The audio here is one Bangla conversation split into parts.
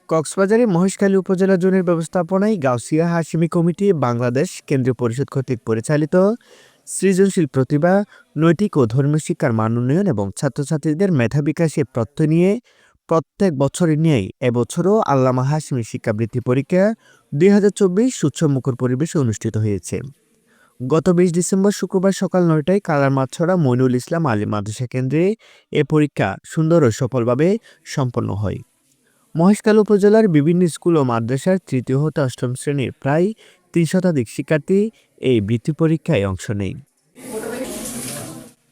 কক্সবাজারে মহেশখালী উপজেলা জোনের ব্যবস্থাপনায় গাউসিয়া হাশিমি কমিটি বাংলাদেশ কেন্দ্রীয় পরিষদ কর্তৃক পরিচালিত সৃজনশীল প্রতিভা, নৈতিক ও ধর্মীয় শিক্ষার মান উন্নয়ন এবং ছাত্রছাত্রীদের মেধা বিকাশে প্রত্যয় নিয়ে প্রত্যেক বছরের ন্যায় এবছরও আল্লামা হাশিমি শিক্ষাবৃত্তি পরীক্ষা ২০২৪ সুচ্ছমুখর পরিবেশে অনুষ্ঠিত হয়েছে। গত ২০ ডিসেম্বর শুক্রবার সকাল ৯টায় কালারমাছড়া মইনুল ইসলাম আলিম মাদ্রাসা কেন্দ্রে এ পরীক্ষা সুন্দর ও সফলভাবে সম্পন্ন হয়। মহেশখালী উপজেলার বিভিন্ন স্কুল ও মাদ্রাসার তৃতীয় হতে অষ্টম শ্রেণীর প্রায় ৩ শতাধিক শিক্ষার্থী এই বৃত্তি পরীক্ষায় অংশ নেয়।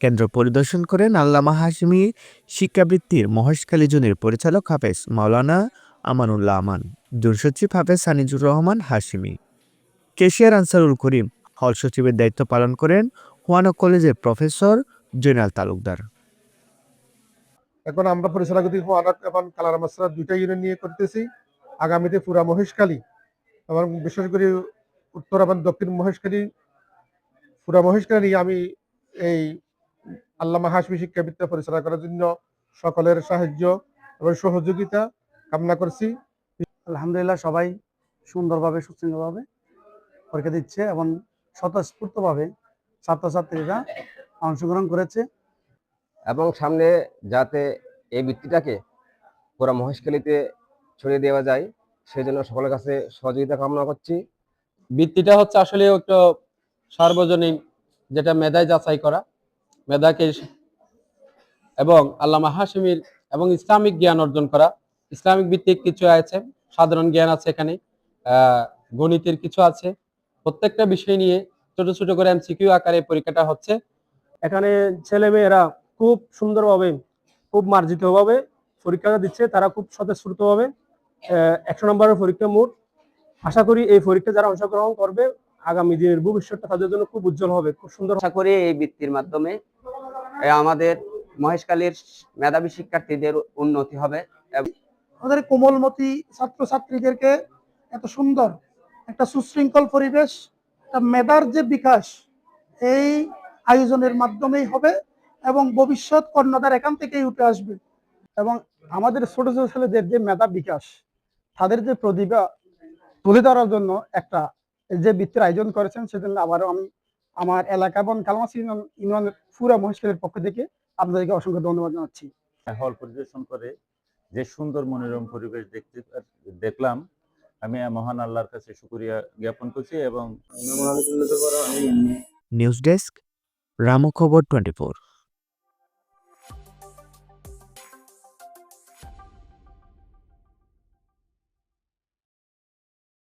কেন্দ্র পরিদর্শন করেন আল্লামা হাশিমি শিক্ষাবৃত্তির মহেশখালী জোনের পরিচালক হাফেজ মাওলানা আমানুল্লাহ আমান, জোনসচিব হাফেজ সানিজুর রহমান হাশিমি, কেশিয়ার আনসারুল করিম, হল সচিবের দায়িত্ব পালন করেন হুয়ানা কলেজের প্রফেসর জৈনাল তালুকদার। এখন আমরা পরিচালক হুয়ানাক এবং কালারমাছড়া দুইটা ইউনিয়ন নিয়ে করতেছি। আগামীতে পুরা মহেশখালী এবং বিশেষ করে উত্তর এবং দক্ষিণ মহেশখালী, পুরা মহেশখালী আমি এই আল্লামা হাশিমি শিক্ষাবৃত্তি পরিচালনা করার জন্য সকলের সাহায্য এবং সহযোগিতা কামনা করছি। আলহামদুলিল্লাহ, সবাই সুন্দরভাবে সুশৃঙ্খলভাবে পরীক্ষা দিচ্ছে এবং স্বতঃস্ফূর্তভাবে ছাত্রছাত্রীরা অংশগ্রহণ করেছে এবং সামনে যাতে এই বৃত্তিটাকে পুরো মহেশখালীতে ছড়িয়ে দেওয়া যায় সেই জন্য সকলের কাছে সহযোগিতা কামনা করছি। বৃত্তিটা হচ্ছে আসলে একটা সার্বজনীন, যেটা মেধায় যাচাই করা, মেধাকে এবং আল্লামা হাশিমির এবং ইসলামিক জ্ঞান অর্জন করা। ইসলামিক ভিত্তিক কিছু আছে, সাধারণ জ্ঞান আছে, এখানে গণিতের কিছু আছে। প্রত্যেকটা বিষয় নিয়ে ছোট ছোট করে এমসিকিউ আকারে পরীক্ষাটা হচ্ছে। এখানে ছেলে মেয়েরা খুব সুন্দরভাবে, খুব মার্জিতভাবে পরীক্ষাটা দিচ্ছে। তারা খুব স্বতঃস্ফূর্তভাবে ১০০ নম্বরের পরীক্ষা মোট। আশা করি এই পরীক্ষা যারা অংশগ্রহণ করবে আগামী দিনের ভবিষ্যৎটা তাদের জন্য খুব উজ্জ্বল হবে, খুব সুন্দর। আশা করি এই বৃত্তির মাধ্যমে আমাদের মহেশখালীর মেধাবী শিক্ষার্থীদের উন্নতি হবে। আমাদের কোমলমতি ছাত্রছাত্রীদেরকে এত সুন্দর একটা সুশৃঙ্খল পরিবেশ, একটা মেধার যে বিকাশ এই আয়োজনের মাধ্যমেই হবে এবং ভবিষ্যৎ কর্ণধার এখান থেকেই উঠে আসবে। এবং আমাদের ছোট ছোট ছেলেদের যে মেধা বিকাশ, তাদের যে প্রতিভা তুলে ধরার জন্য একটা যে বৃত্তির আয়োজন করেছেন, সেজন্য আবারও আমি আমার এলাকা এবং কালামাছি ইউনিয়নের পুরা মহেশখালীর পক্ষ থেকে আপনাদেরকে অসংখ্য ধন্যবাদ জানাচ্ছি। হল পরিদর্শন করে যে সুন্দর মনোরম পরিবেশ দেখলাম, আমি মহান আল্লাহর কাছে শুকরিয়া জ্ঞাপন করছি। এবং নিউজ ডেস্ক, রামু খবর 24।